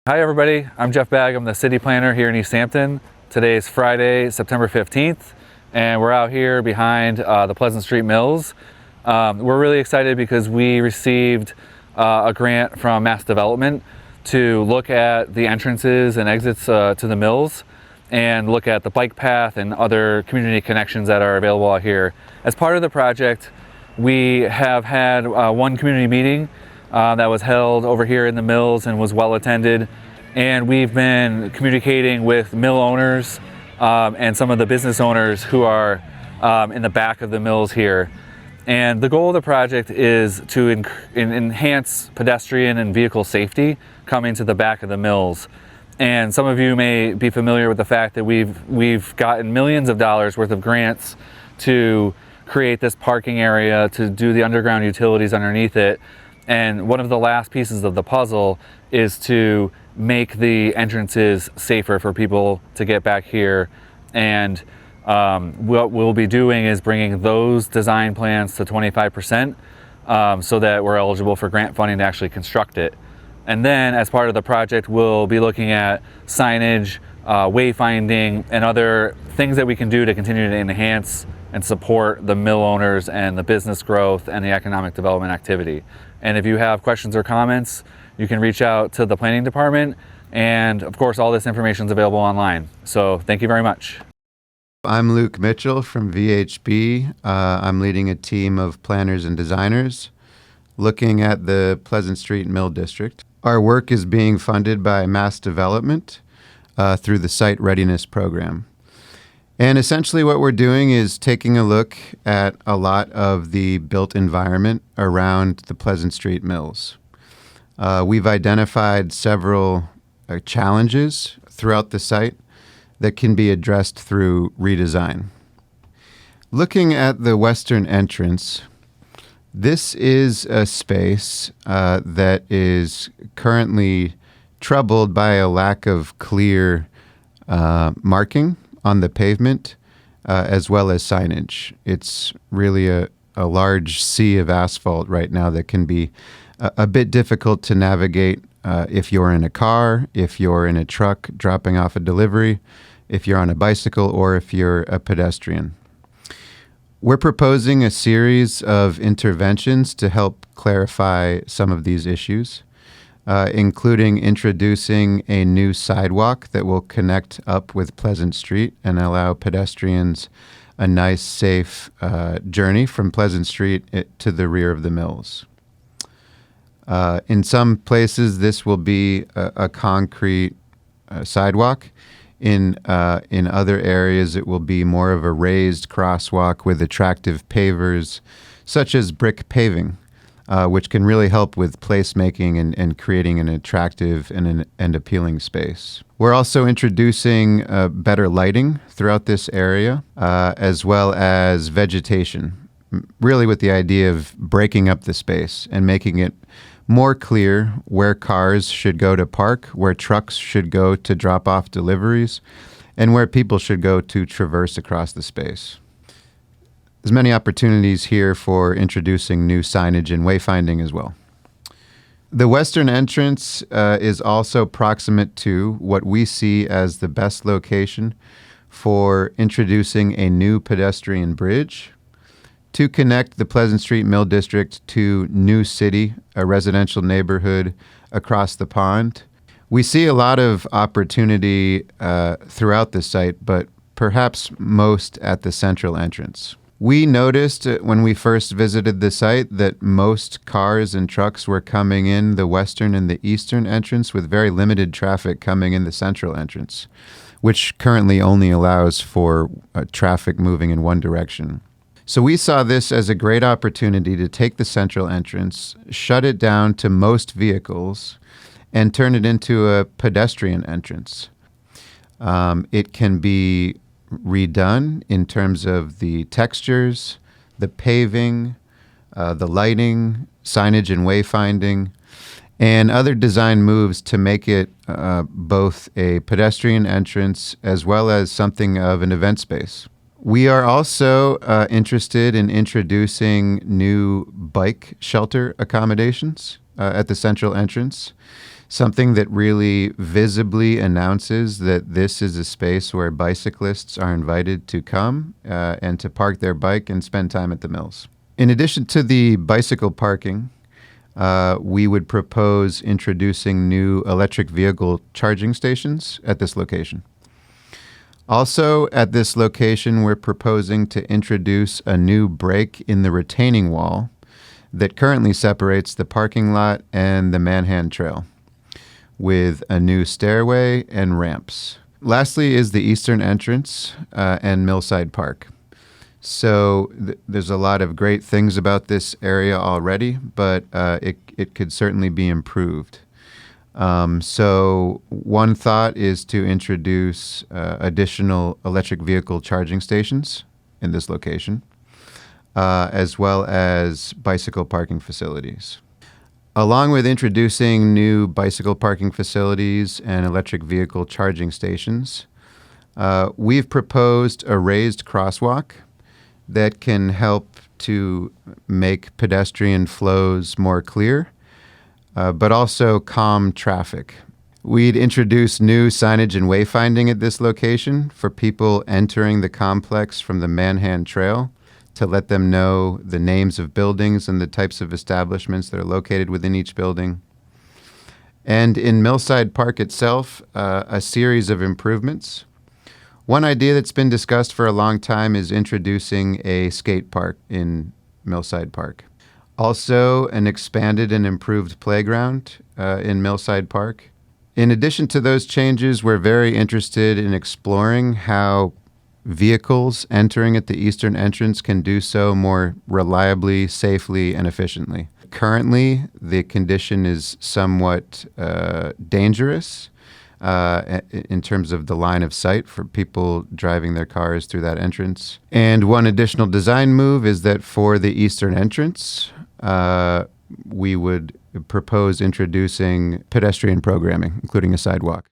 Hi everybody, I'm Jeff Bagg. I'm the city planner here in Easthampton. Today is Friday, September 15th, and we're out here behind the Pleasant Street Mills. We're really excited because we received a grant from MassDevelopment to look at the entrances and exits to the mills and look at the bike path and other community connections that are available out here. As part of the project, we have had one community meeting that was held over here in the mills and was well attended, and we've been communicating with mill owners and some of the business owners who are in the back of the mills here. And the goal of the project is to enhance pedestrian and vehicle safety coming to the back of the mills. And some of you may be familiar with the fact that we've gotten millions of dollars worth of grants to create this parking area, to do the underground utilities underneath it. And one of the last pieces of the puzzle is to make the entrances safer for people to get back here. And what we'll be doing is bringing those design plans to 25% so that we're eligible for grant funding to actually construct it. And then as part of the project, we'll be looking at signage, wayfinding, and other things that we can do to continue to enhance and support the mill owners and the business growth and the economic development activity. And if you have questions or comments, you can reach out to the planning department. And of course, all this information is available online. So thank you very much. I'm Luke Mitchell from VHB. I'm leading a team of planners and designers looking at the Pleasant Street Mill District. Our work is being funded by MassDevelopment through the Site Readiness Program. And essentially what we're doing is taking a look at a lot of the built environment around the Pleasant Street Mills. We've identified several challenges throughout the site that can be addressed through redesign. Looking at the western entrance, this is a space that is currently troubled by a lack of clear marking on the pavement, as well as signage. It's really a large sea of asphalt right now that can be a bit difficult to navigate if you're in a car, if you're in a truck dropping off a delivery, if you're on a bicycle, or if you're a pedestrian. We're proposing a series of interventions to help clarify some of these issues, including introducing a new sidewalk that will connect up with Pleasant Street and allow pedestrians a nice, safe journey from Pleasant Street to the rear of the mills. In some places, this will be a concrete sidewalk. In other areas, it will be more of a raised crosswalk with attractive pavers, such as brick paving, which can really help with placemaking and creating an attractive and appealing space. We're also introducing better lighting throughout this area, as well as vegetation, really with the idea of breaking up the space and making it more clear where cars should go to park, where trucks should go to drop off deliveries, and where people should go to traverse across the space. There's many opportunities here for introducing new signage and wayfinding as well. The western entrance is also proximate to what we see as the best location for introducing a new pedestrian bridge to connect the Pleasant Street Mill District to New City, a residential neighborhood across the pond. We see a lot of opportunity throughout the site, but perhaps most at the central entrance. We noticed when we first visited the site that most cars and trucks were coming in the western and the eastern entrance, with very limited traffic coming in the central entrance, which currently only allows for traffic moving in one direction. So we saw this as a great opportunity to take the central entrance, shut it down to most vehicles, and turn it into a pedestrian entrance. It can be redone in terms of the textures, the paving, the lighting, signage and wayfinding, and other design moves to make it both a pedestrian entrance as well as something of an event space. We are also interested in introducing new bike shelter accommodations at the central entrance. something that really visibly announces that this is a space where bicyclists are invited to come and to park their bike and spend time at the mills. In addition to the bicycle parking, we would propose introducing new electric vehicle charging stations at this location. Also, at this location, we're proposing to introduce a new break in the retaining wall that currently separates the parking lot and the Manhan Trail, with a new stairway and ramps. Lastly is the eastern entrance and Millside Park. So there's a lot of great things about this area already, but it could certainly be improved. So one thought is to introduce additional electric vehicle charging stations in this location, as well as bicycle parking facilities. Along with introducing new bicycle parking facilities and electric vehicle charging stations, we've proposed a raised crosswalk that can help to make pedestrian flows more clear, but also calm traffic. We'd introduce new signage and wayfinding at this location for people entering the complex from the Manhan Trail to let them know the names of buildings and the types of establishments that are located within each building. And in Millside Park itself, a series of improvements. One idea that's been discussed for a long time is introducing a skate park in Millside Park. Also, an expanded and improved playground in Millside Park. In addition to those changes, we're very interested in exploring how vehicles entering at the eastern entrance can do so more reliably, safely, and efficiently. Currently, the condition is somewhat dangerous in terms of the line of sight for people driving their cars through that entrance. And one additional design move is that for the eastern entrance, we would propose introducing pedestrian programming, including a sidewalk.